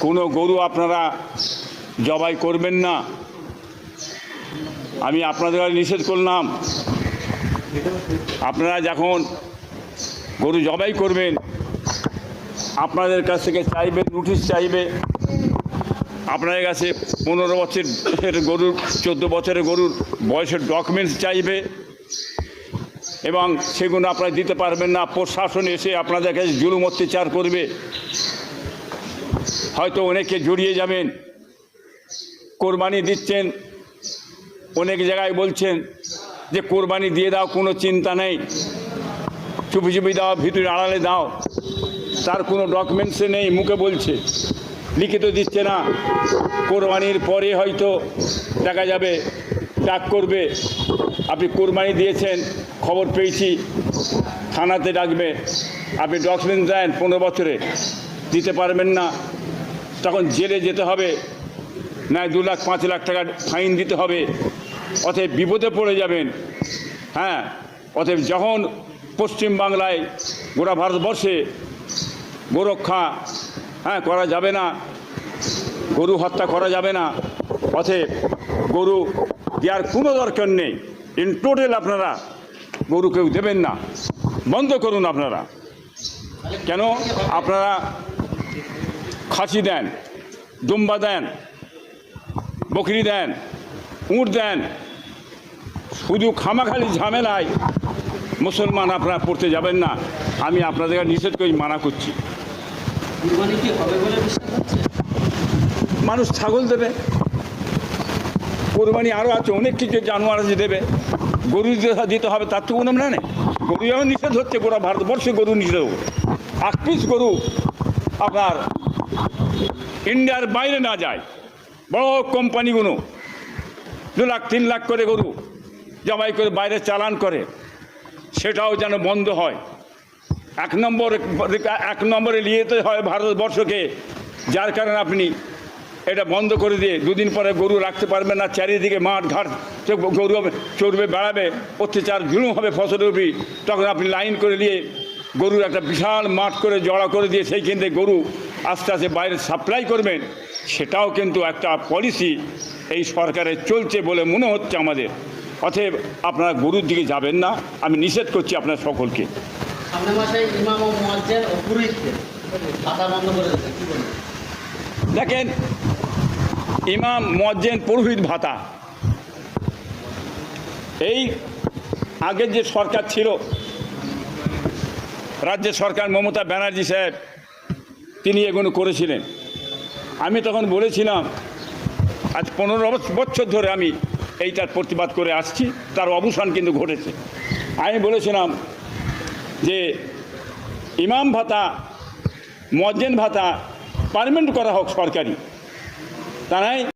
কোনো গরু আপনারা জবাই করবেন না। আমি আপনাদের নিষেধ করলাম। আপনারা যখন গরু জবাই করবেন আপনাদের কাছ থেকে চাইবে, নোটিশ চাইবে, আপনাদের কাছে 15 বছরের গরুর, 14 বছরের গরুর বয়সের ডকুমেন্টস চাইবে এবং সেগুলো আপনারা দিতে পারবেন না। প্রশাসন এসে আপনাদের কাছে জুলুম অত্যাচার করবে। হয়তো অনেকে জড়িয়ে যাবেন। কোরবানি দিচ্ছেন, অনেক জায়গায় বলছেন যে কোরবানি দিয়ে দাও, কোনো চিন্তা নেই, চুপি চুপি দাও, ভিতরে আড়ালে দাও, তার কোনো ডকুমেন্টসে নেই, মুখে বলছে, লিখিত দিচ্ছে না। কোরবানির পরে হয়তো দেখা যাবে ডাক করবে, আপনি কোরবানি দিয়েছেন, খবর পেয়েছি, থানাতে ডাকবে, আপনি ডকুমেন্টস দেন 15 বছরে, দিতে পারবেন না, তখন জেলে যেতে হবে, নয় 2 লাখ 5 লাখ টাকা ফাইন দিতে হবে। অতএব বিপদে পড়ে যাবেন। হ্যাঁ, অতএব যখন পশ্চিমবাংলায়, গোটা ভারতবর্ষে গোরক্ষা করা যাবে না, গরু হত্যা করা যাবে না, অতএব গরু দেওয়ার কোনো দরকার নেই। ইন টোটাল আপনারা গরু কেউ দেবেন না, বন্ধ করুন আপনারা। কেন আপনারা খাসি দেন, দুম্বা দেন, বকরি দেন, উট দেন, শুধু খামাখালি ঝামেলায় মুসলমান আপনারা পড়তে যাবেন না। আমি আপনাদের নিষেধ করে মানা করছি। মানুষ ছাগল দেবে, কোরবানি আরও আছে, অনেক কিছু জানোয়ার আছে দেবে, গরু দিতে হবে, তার তো কোনো মানে নেই। গরু যেমন নিষেধ হচ্ছে, গোটা ভারতবর্ষে গরু নিষেধ। 8 পিস গরু আপনার ইন্ডিয়ার বাইরে না যায়, বড় কোম্পানিগুলো 2 লাখ 3 লাখ করে গরু জবাই করে বাইরে চালান করে, সেটাও যেন বন্ধ হয়। 1 নম্বরে নিয়েতে হয় ভারতবর্ষকে, যার কারণে আপনি এটা বন্ধ করে দিয়ে 2 দিন পরে গরু রাখতে পারবেন না। চারিদিকে মাঠ ঘাট গরু চড়বে, বেড়াবে, অত্যাচার জুলুম হবে ফসলের উপর। তখন আপনি লাইন করে দিয়ে গরুর একটা বিশাল মাঠ করে জড়া করে দিয়ে সেইখান থেকে গরু আস্তে আস্তে বাইরে সাপ্লাই করবেন। সেটাও কিন্তু একটা পলিসি এই সরকারের চলছে বলে মনে হচ্ছে আমাদের। অতএব আপনারা গরুর দিকে যাবেন না, আমি নিষেধ করছি আপনার সকলকে। দেখেন, ইমাম, মুয়াজ্জিন, পুরোহিত ভাতা, এই আগের যে সরকার ছিল, রাজ্যের সরকার মমতা ব্যানার্জি সাহেব, তিনি এগুলো করেছিলেন। আমি তখন বলেছিলাম, আজ 15 বছর ধরে আমি এইটার প্রতিবাদ করে আসছি, তার অবসান কিন্তু ঘটেছে। আমি বলেছিলাম যে ইমাম ভাতা, মুয়াজ্জিন ভাতা পার্মানেন্ট করা হোক সরকারি, তা নাই